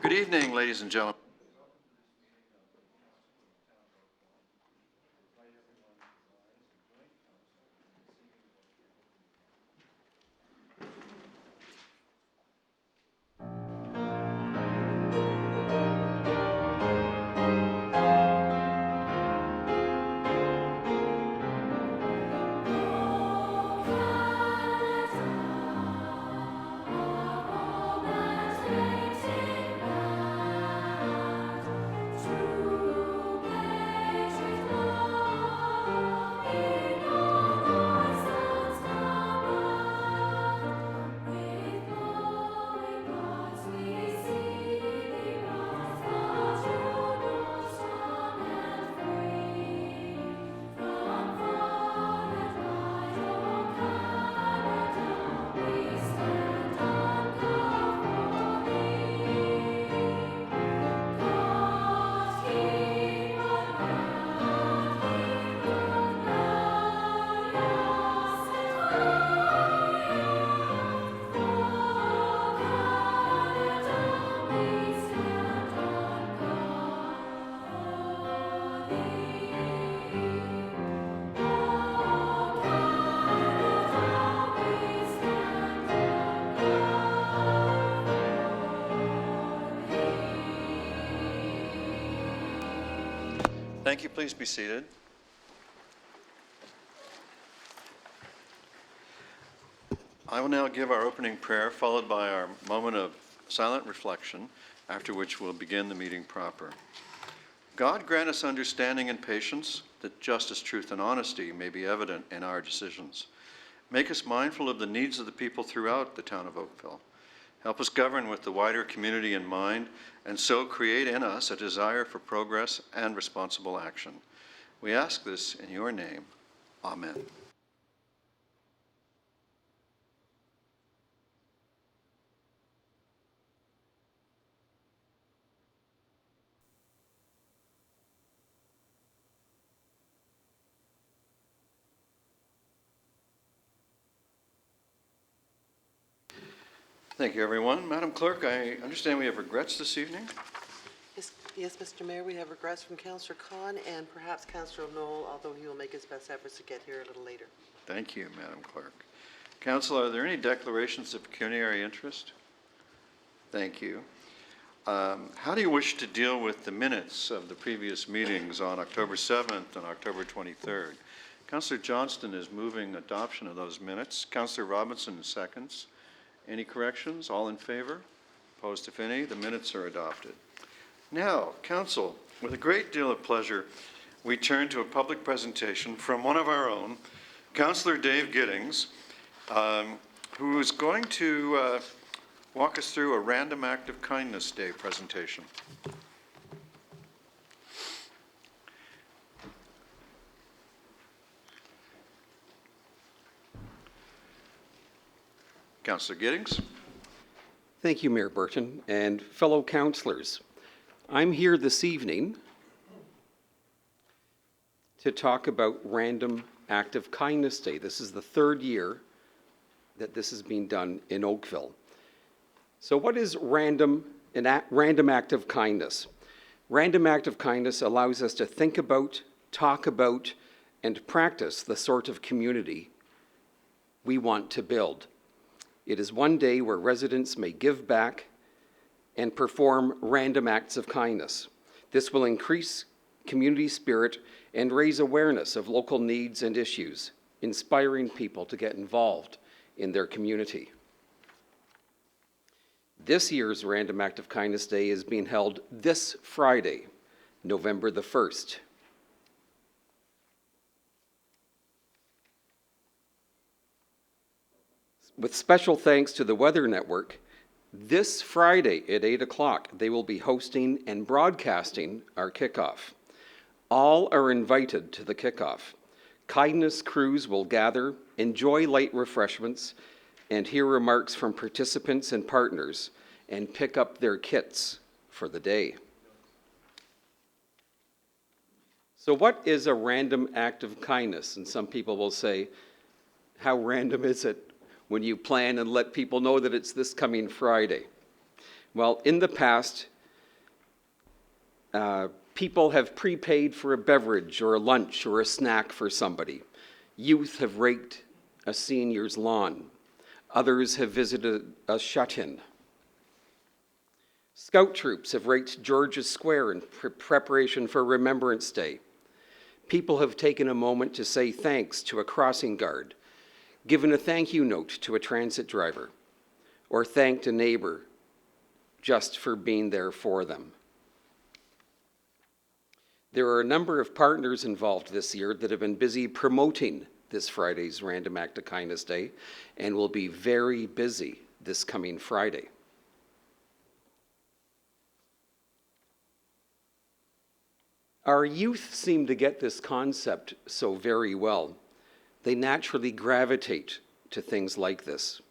Good evening, ladies and gentlemen. Thank you. Please be seated. I will now give our opening prayer, followed by our moment of silent reflection, after which we'll begin the meeting proper. God grant us understanding and patience, that justice, truth, and honesty may be evident in our decisions. Make us mindful of the needs of the people throughout the town of Oakville. Help us govern with the wider community in mind, and so create in us a desire for progress and responsible action. We ask this in your name. Amen. Thank you, everyone. Madam Clerk, I understand we have regrets this evening. Yes, Mr. Mayor, we have regrets from Councillor Khan and perhaps Councillor Knoll, although he will make his best efforts to get here a little later. Thank you, Madam Clerk. Council, are there any declarations of pecuniary interest? Thank you. How do you wish to deal with the minutes of the previous meetings on October 7th and October 23rd? Councillor Johnston is moving adoption of those minutes. Councillor Robinson seconds. Any corrections? All in favor? Opposed, if any? The minutes are adopted. Now, Council, with a great deal of pleasure, we turn to a public presentation from one of our own, Councillor Dave Giddings, who is going to walk us through a Random Act of Kindness Day presentation. Councillor Giddings. Thank you, Mayor Burton, and fellow councillors. I'm here this evening to talk about Random Act of Kindness Day. This is the third year that this has been done in Oakville. So what is Random Act of Kindness? Random Act of Kindness allows us to think about, talk about, and practice the sort of community we want to build. It is one day where residents may give back and perform random acts of kindness. This will increase community spirit and raise awareness of local needs and issues, inspiring people to get involved in their community. This year's Random Act of Kindness Day is being held this Friday, November the 1st. With special thanks to the Weather Network, this Friday at 8 o'clock, they will be hosting and broadcasting our kickoff. All are invited to the kickoff. Kindness crews will gather, enjoy light refreshments, and hear remarks from participants and partners, and pick up their kits for the day. So what is a random act of kindness? And some people will say, how random is it when you plan and let people know that it's this coming Friday? Well, in the past, people have prepaid for a beverage or a lunch or a snack for somebody. Youth have raked a senior's lawn. Others have visited a shut-in. Scout troops have raked George's Square in preparation for Remembrance Day. People have taken a moment to say thanks to a crossing guard, given a thank you note to a transit driver, or thanked a neighbor just for being there for them. There are a number of partners involved this year that have been busy promoting this Friday's Random Act of Kindness Day and will be very busy this coming Friday. Our youth seem to get this concept so very well. They naturally gravitate to things like this.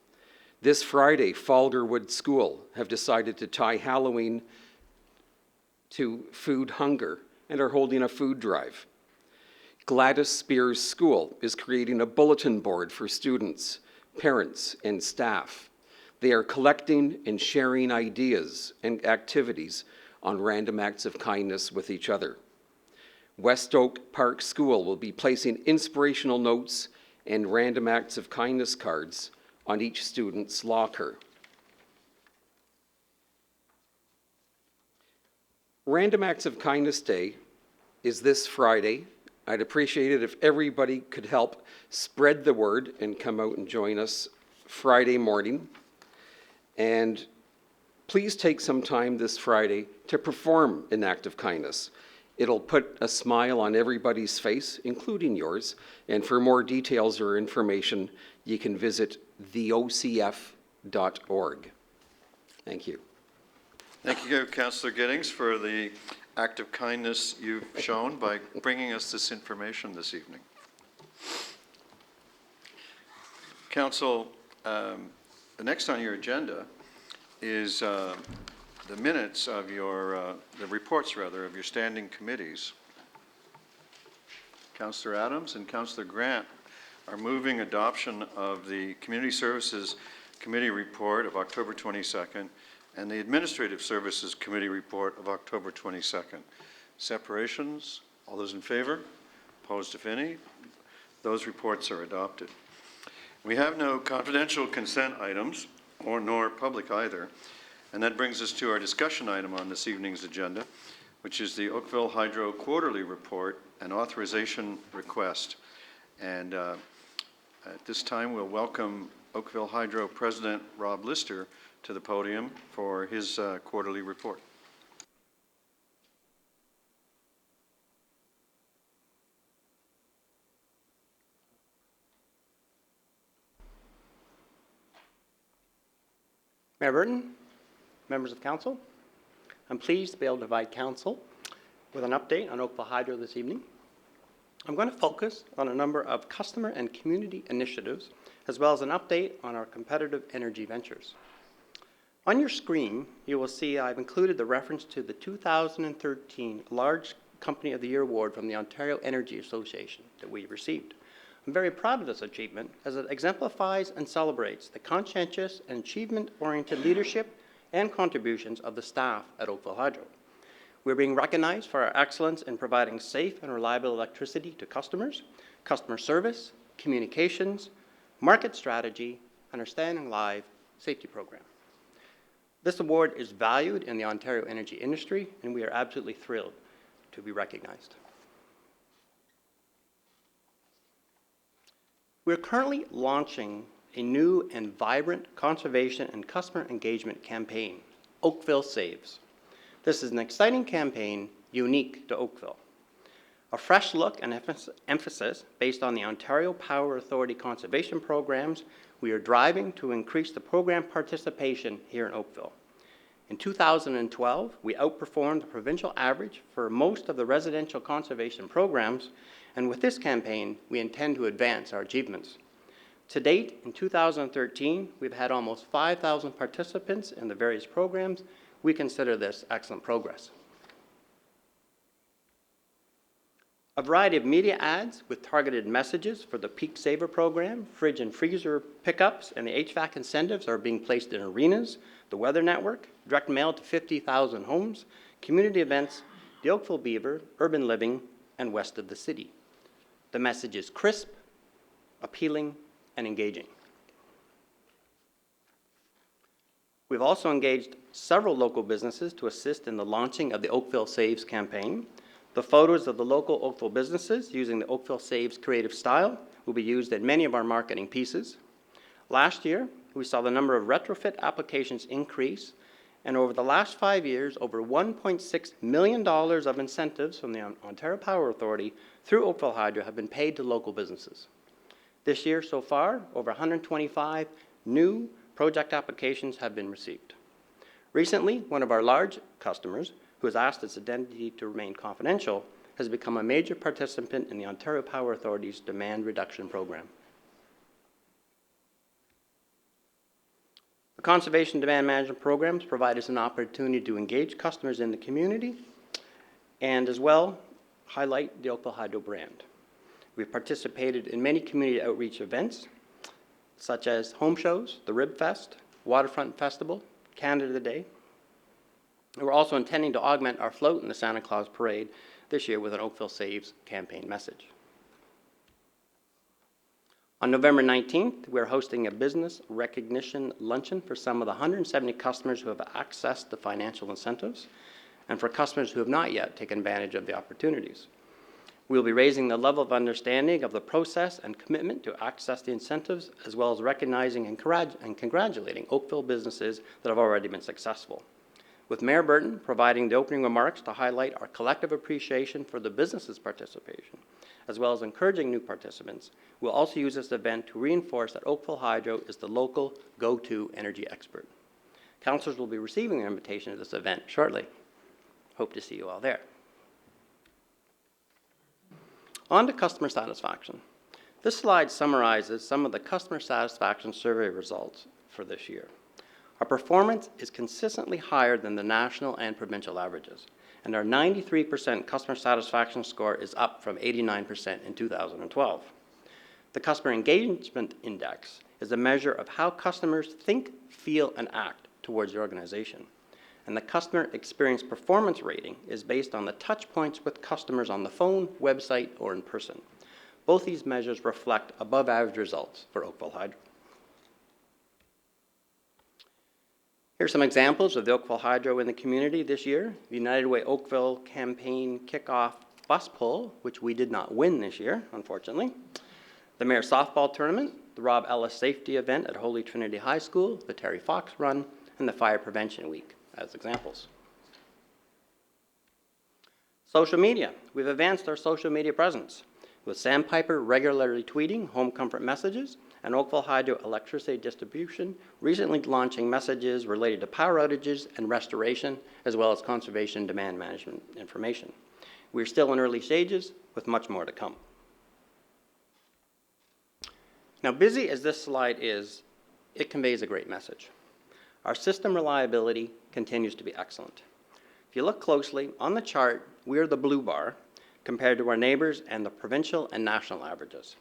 This Friday, Falderwood School have decided to tie Halloween to food hunger and are holding a food drive. Gladys Spears School is creating a bulletin board for students, parents, and staff. They are collecting and sharing ideas and activities on random acts of kindness with each other. West Oak Park School will be placing inspirational notes and random acts of kindness cards on each student's locker. Random Acts of Kindness Day is this Friday. I'd appreciate it if everybody could help spread the word and come out and join us Friday morning. And please take some time this Friday to perform an act of kindness. It'll put a smile on everybody's face, including yours. And for more details or information, you can visit theocf.org. Thank you. Thank you, Councillor Giddings, for the act of kindness you've shown by bringing us this information this evening. Council, the next on your agenda is the minutes of your, the reports rather, of your standing committees. Councillor Adams and Councillor Grant are moving adoption of the Community Services Committee report of October 22nd and the Administrative Services Committee report of October 22nd. Separations, all those in favor? Opposed, if any? Those reports are adopted. We have no confidential consent items, nor public either, and that brings us to our discussion item on this evening's agenda, which is the Oakville Hydro Quarterly Report and Authorization Request. And at this time, we'll welcome Oakville Hydro President Rob Lister to the podium for his quarterly report. Mayor Burton, members of council, I'm pleased to be able to provide council with an update on Oakville Hydro this evening. I'm going to focus on a number of customer and community initiatives, as well as an update on our competitive energy ventures. On your screen, you will see I've included the reference to the 2013 Large Company of the Year Award from the Ontario Energy Association that we received. I'm very proud of this achievement as it exemplifies and celebrates the conscientious and achievement-oriented leadership and contributions of the staff at Oakville Hydro. We're being recognized for our excellence in providing safe and reliable electricity to customers, customer service, communications, market strategy, and our Standing Live safety program. This award is valued in the Ontario energy industry, and we are absolutely thrilled to be recognized. We're currently launching a new and vibrant conservation and customer engagement campaign, Oakville Saves. This is an exciting campaign unique to Oakville. A fresh look and emphasis based on the Ontario Power Authority conservation programs we are driving to increase the program participation here in Oakville. In 2012, we outperformed the provincial average for most of the residential conservation programs, and with this campaign, we intend to advance our achievements. To date, in 2013, we've had almost 5,000 participants in the various programs. We consider this excellent progress. A variety of media ads with targeted messages for the Peak Saver program, fridge and freezer pickups, and the HVAC incentives are being placed in arenas, the Weather Network, direct mail to 50,000 homes, community events, the Oakville Beaver, urban living, and west of the city. The message is crisp, appealing, and engaging. We've also engaged several local businesses to assist in the launching of the Oakville Saves campaign. The photos of the local Oakville businesses using the Oakville Saves creative style will be used in many of our marketing pieces. Last year, we saw the number of retrofit applications increase, and over the last 5 years, over $1.6 million of incentives from the Ontario Power Authority through Oakville Hydro have been paid to local businesses. This year so far, over 125 new project applications have been received. Recently, one of our large customers, who has asked its identity to remain confidential, has become a major participant in the Ontario Power Authority's demand reduction program. The conservation demand management programs provide us an opportunity to engage customers in the community and as well highlight the Oakville Hydro brand. We've participated in many community outreach events such as home shows, the Rib Fest, Waterfront Festival, Canada Day. And we're also intending to augment our float in the Santa Claus Parade this year with an Oakville Saves campaign message. On November 19th, we're hosting a business recognition luncheon for some of the 170 customers who have accessed the financial incentives and for customers who have not yet taken advantage of the opportunities. We'll be raising the level of understanding of the process and commitment to access the incentives, as well as recognizing and congratulating Oakville businesses that have already been successful. With Mayor Burton providing the opening remarks to highlight our collective appreciation for the business's participation, as well as encouraging new participants, we'll also use this event to reinforce that Oakville Hydro is the local go-to energy expert. Councillors will be receiving their invitation to this event shortly. Hope to see you all there. On to customer satisfaction. This slide summarizes some of the customer satisfaction survey results for this year. Our performance is consistently higher than the national and provincial averages, and our 93% customer satisfaction score is up from 89% in 2012. The Customer Engagement Index is a measure of how customers think, feel, and act towards the organization. And the Customer Experience Performance Rating is based on the touch points with customers on the phone, website, or in person. Both these measures reflect above average results for Oakville Hydro. Here's some examples of the Oakville Hydro in the community this year. The United Way Oakville campaign kickoff bus pull, which we did not win this year, unfortunately. The Mayor Softball Tournament, the Rob Ellis Safety Event at Holy Trinity High School, the Terry Fox Run, and the Fire Prevention Week as examples. Social media. We've advanced our social media presence with Sandpiper regularly tweeting home comfort messages and Oakville Hydro Electricity Distribution recently launching messages related to power outages and restoration, as well as conservation demand management information. We're still in early stages with much more to come. Now, busy as this slide is, it conveys a great message. Our system reliability continues to be excellent. If you look closely on the chart, we're the blue bar compared to our neighbors and the provincial and national averages.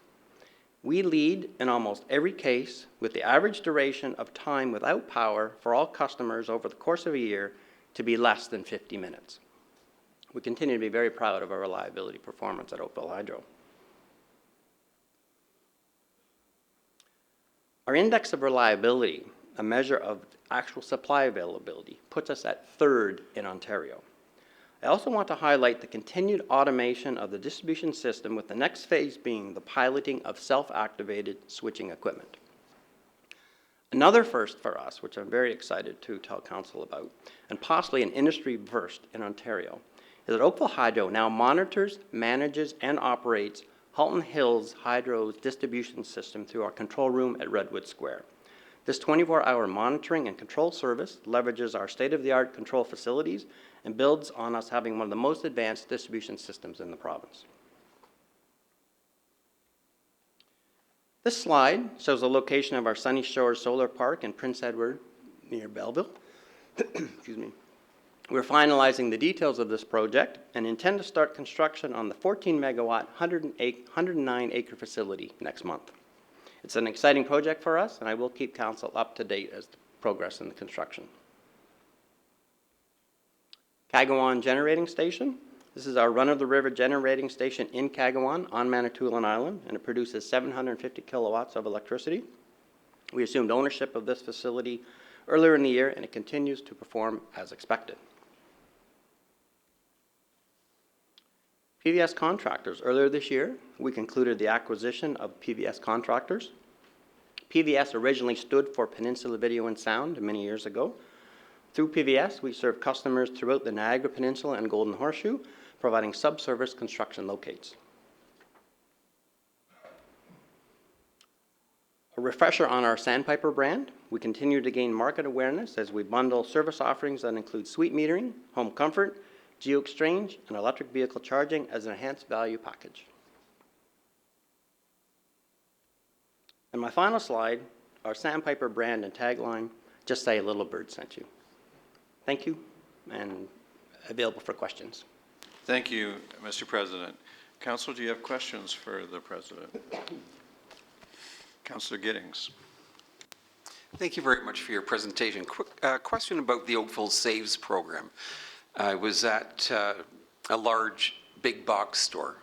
We lead in almost every case with the average duration of time without power for all customers over the course of a year to be less than 50 minutes. We continue to be very proud of our reliability performance at Oakville Hydro. Our index of reliability, a measure of actual supply availability, puts us at third in Ontario. I also want to highlight the continued automation of the distribution system, with the next phase being the piloting of self-activated switching equipment. Another first for us, which I'm very excited to tell Council about, and possibly an industry first in Ontario, is that Oakville Hydro now monitors, manages, and operates Halton Hills Hydro's distribution system through our control room at Redwood Square. This 24-hour monitoring and control service leverages our state-of-the-art control facilities and builds on us having one of the most advanced distribution systems in the province. This slide shows the location of our Sunny Shores Solar Park in Prince Edward near Belleville. Excuse me. We're finalizing the details of this project and intend to start construction on the 14-megawatt, 109-acre facility next month. It's an exciting project for us, and I will keep council up to date as to progress in the construction. Cagawan Generating Station. This is our run-of-the-river generating station in Cagawan on Manitoulin Island, and it produces 750 kilowatts of electricity. We assumed ownership of this facility earlier in the year, and it continues to perform as expected. PVS Contractors. Earlier this year, we concluded the acquisition of PVS Contractors. PVS originally stood for Peninsula Video and Sound many years ago. Through PVS, we serve customers throughout the Niagara Peninsula and Golden Horseshoe, providing subservice construction locates. A refresher on our Sandpiper brand. We continue to gain market awareness as we bundle service offerings that include suite metering, home comfort, geo-exchange, and electric vehicle charging as an enhanced value package. And my final slide, our Sandpiper brand and tagline, just say a little bird sent you. Thank you, and available for questions. Thank you, Mr. President. Council, do you have questions for the President? Councillor Giddings. Thank you very much for your presentation. Quick question about the Oakville Saves program. I was at a large big box store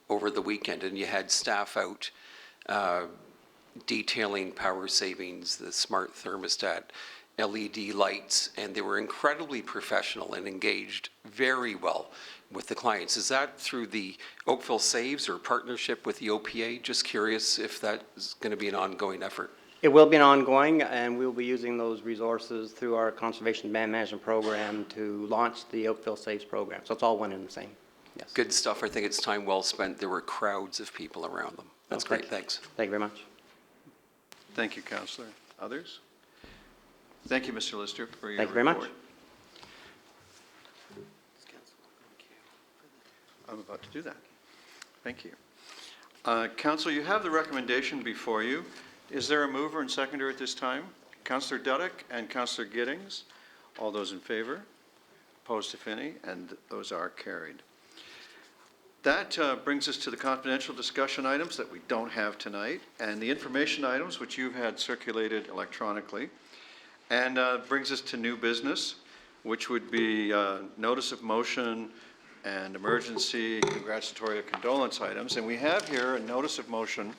over the weekend, and you had staff out detailing power savings, the smart thermostat, LED lights, and they were incredibly professional and engaged very well with the clients. Is that through the Oakville Saves or partnership with the OPA? Just curious if that is going to be an ongoing effort. It will be an ongoing, and we'll be using those resources through our Conservation Demand Management Program to launch the Oakville Saves program. So it's all one and the same. Yes. Good stuff. I think it's time well spent. There were crowds of people around them. That's great. Thanks. Thank you very much. Thank you, Councillor. Others? Thank you, Mr. Lister, for your report. Thank you very much. I'm about to do that. Thank you. Council, you have the recommendation before you. Is there a mover and seconder at this time? Councillor Dudek and Councillor Giddings. All those in favor? Opposed, if any? And those are carried. That brings us to the confidential discussion items that we don't have tonight, and the information items which you've had circulated electronically. And brings us to new business, which would be notice of motion and emergency congratulatory or condolence items. And we have here a notice of motion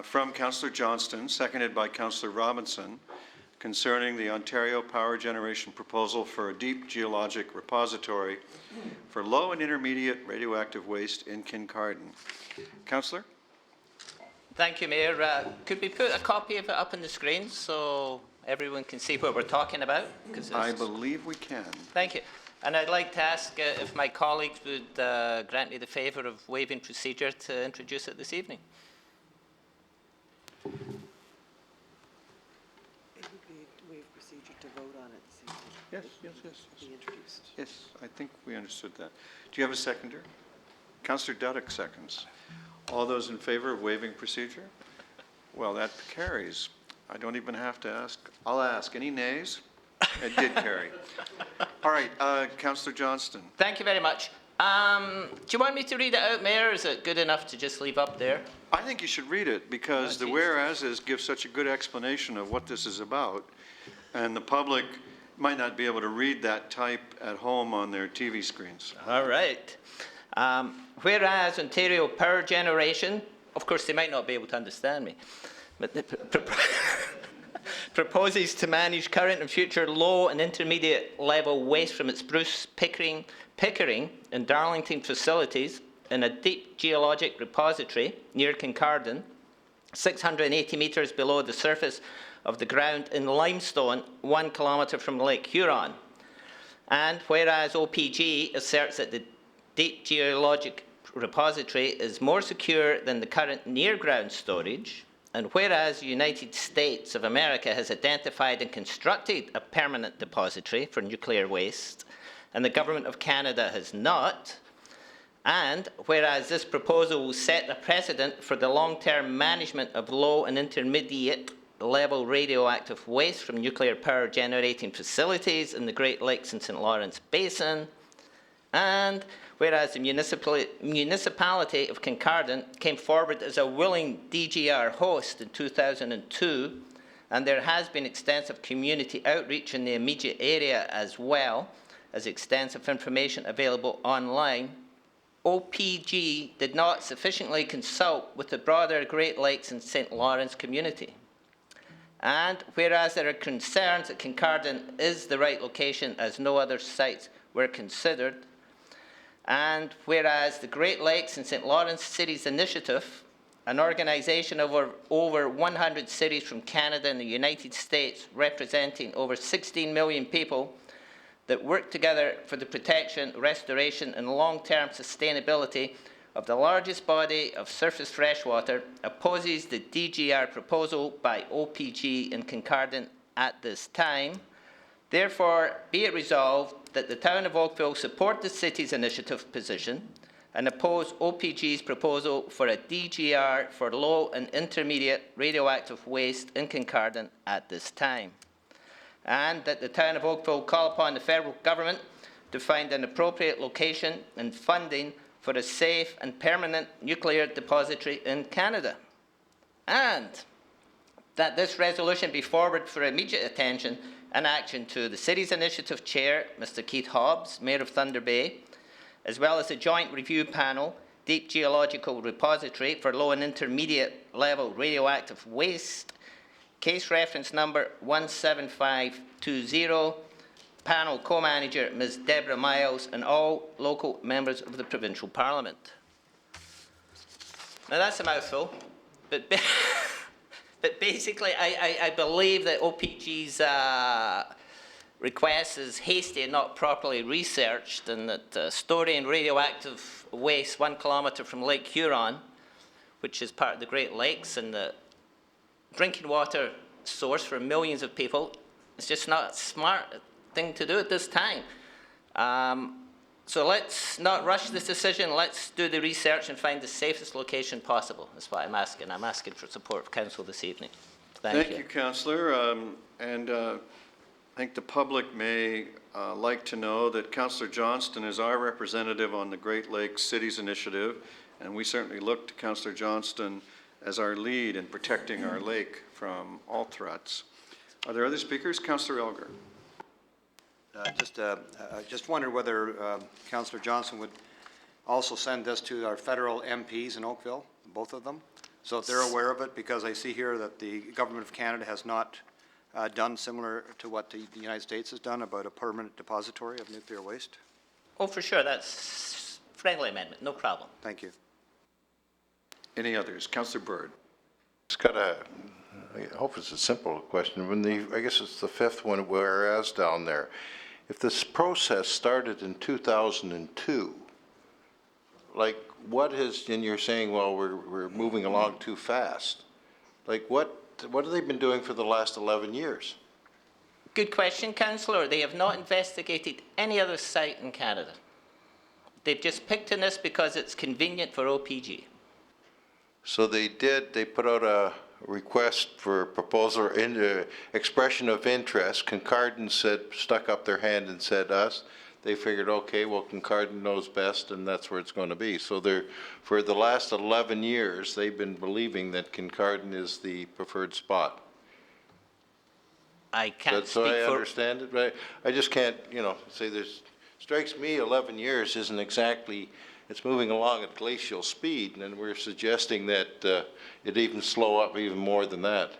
from Councillor Johnston, seconded by Councillor Robinson, concerning the Ontario Power Generation proposal for a deep geologic repository for low and intermediate radioactive waste in Kincardine. Councillor? Thank you, Mayor. Could we put a copy of it up on the screen so everyone can see what we're talking about? I believe we can. Thank you. And I'd like to ask if my colleagues would grant me the favour of waiving procedure to introduce it this evening. We have procedure to vote on it this evening. Yes, yes, yes. Be introduced. Yes, I think we understood that. Do you have a seconder? Councillor Dudek seconds. All those in favor of waiving procedure? Well, that carries. I don't even have to ask. I'll ask. Any nays? It did carry. All right, Councillor Johnston. Thank you very much. Do you want me to read it out, Mayor? Is it good enough to just leave up there? I think you should read it because the whereases give such a good explanation of what this is about, and the public might not be able to read that type at home on their TV screens. All right. Whereas Ontario Power Generation, of course they might not be able to understand me, but proposes to manage current and future low and intermediate level waste from its Bruce Pickering and Darlington facilities in a deep geologic repository near Kincardine, 680 metres below the surface of the ground in limestone, 1 kilometre from Lake Huron. And whereas OPG asserts that the deep geologic repository is more secure than the current near-ground storage, and whereas the United States of America has identified and constructed a permanent depository for nuclear waste, and the Government of Canada has not, and whereas this proposal will set a precedent for the long-term management of low and intermediate level radioactive waste from nuclear power generating facilities in the Great Lakes and St. Lawrence Basin. And whereas the municipality of Kincardine came forward as a willing DGR host in 2002, and there has been extensive community outreach in the immediate area as well as extensive information available online, OPG did not sufficiently consult with the broader Great Lakes and St. Lawrence community. And whereas there are concerns that Kincardine is the right location as no other sites were considered, and whereas the Great Lakes and St. Lawrence Cities Initiative, an organisation of over 100 cities from Canada and the United States representing over 16 million people that work together for the protection, restoration and long-term sustainability of the largest body of surface freshwater, opposes the DGR proposal by OPG in Kincardine at this time. Therefore, be it resolved that the Town of Oakville support the City's initiative position and oppose OPG's proposal for a DGR for low and intermediate radioactive waste in Kincardine at this time. And that the Town of Oakville call upon the federal government to find an appropriate location and funding for a safe and permanent nuclear depository in Canada. And that this resolution be forwarded for immediate attention and action to the City's Initiative Chair, Mr. Keith Hobbs, Mayor of Thunder Bay, as well as the Joint Review Panel, Deep Geological Repository for Low and Intermediate Level Radioactive Waste, case reference number 17520, panel co-manager Ms. Deborah Miles, and all local members of the Provincial Parliament. Now that's a mouthful, but but basically I believe that OPG's request is hasty and not properly researched, and that storing radioactive waste 1 kilometre from Lake Huron, which is part of the Great Lakes and the drinking water source for millions of people, it's just not a smart thing to do at this time. So let's not rush this decision. Let's do the research and find the safest location possible. That's what I'm asking. I'm asking for support of Council this evening. Thank you. Councillor. I think the public may like to know that Councillor Johnston is our representative on the Great Lakes Cities Initiative, and we certainly look to Councillor Johnston as our lead in protecting our lake from all threats. Are there other speakers? Councillor Elgar. Just wondered whether Councillor Johnson would also send this to our federal MPs in Oakville, both of them, so that they're aware of it, because I see here that the Government of Canada has not done similar to what the United States has done about a permanent depository of nuclear waste. Oh, for sure. That's friendly amendment. No problem. Thank you. Any others? Councillor Bird. It's got I hope it's a simple question. I guess it's the fifth one, whereas down there. If this process started in 2002, like what has, and you're saying, well, we're moving along too fast. Like what have they been doing for the last 11 years? Good question, Councillor. They have not investigated any other site in Canada. They've just picked on this because it's convenient for OPG. So they put out a request for proposal or expression of interest. Kincardine stuck up their hand and said us. They figured, okay, well, Kincardine knows best, and that's where it's going to be. So for the last 11 years, they've been believing that Kincardine is the preferred spot. I can't So speak I for... understand it, right? I just can't, say strikes me 11 years isn't exactly, it's moving along at glacial speed, and we're suggesting that it even slow up even more than that.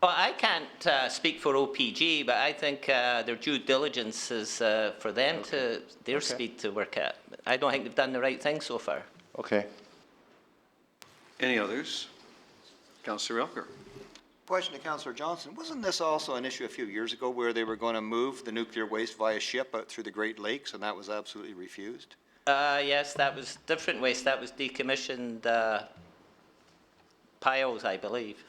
Well, I can't speak for OPG, but I think their due diligence is for them to, their speed to work at. I don't think they've done the right thing so far. Okay. Any others? Councillor Elgar. Question to Councillor Johnson. Wasn't this also an issue a few years ago where they were going to move the nuclear waste via ship out through the Great Lakes, and that was absolutely refused? Yes, that was different waste. That was decommissioned piles, I believe.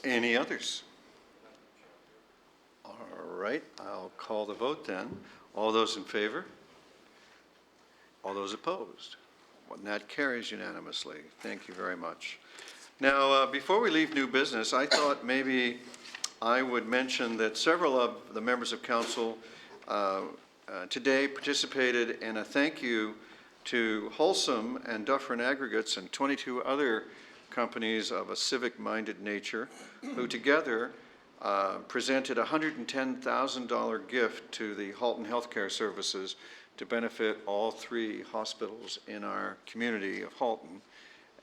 Any others? All right, I'll call the vote then. All those in favor? All those opposed? Well, that carries unanimously. Thank you very much. Now, before we leave new business, I thought maybe I would mention that several of the members of council today participated in a thank you to Wholesome and Dufferin Aggregates and 22 other companies of a civic-minded nature who together presented a $110,000 gift to the Halton Healthcare Services to benefit all 3 hospitals in our community of Halton.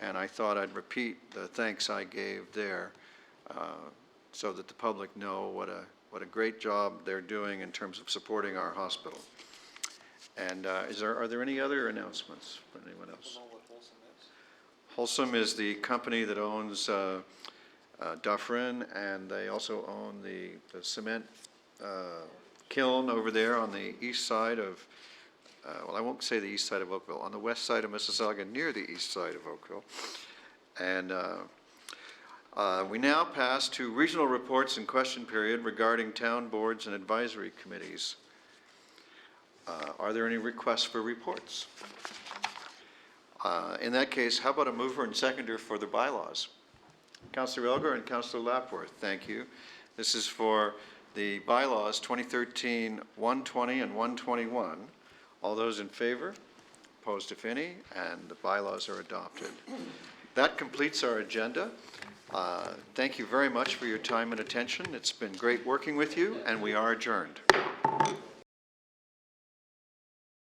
And I thought I'd repeat the thanks I gave there so that the public know what a great job they're doing in terms of supporting our hospital. And are there any other announcements from anyone else? Wholesome is the company that owns Dufferin, and they also own the cement kiln over there on the east side of, well, I won't say the east side of Oakville, on the west side of Mississauga, near the east side of Oakville. And we now pass to regional reports and question period regarding town boards and advisory committees. Are there any requests for reports? In that case, how about a mover and seconder for the bylaws? Councillor Elgar and Councillor Lapworth, thank you. This is for the bylaws 2013-120 and 121. All those in favor? Opposed, if any? And the bylaws are adopted. That completes our agenda. Thank you very much for your time and attention. It's been great working with you, and we are adjourned.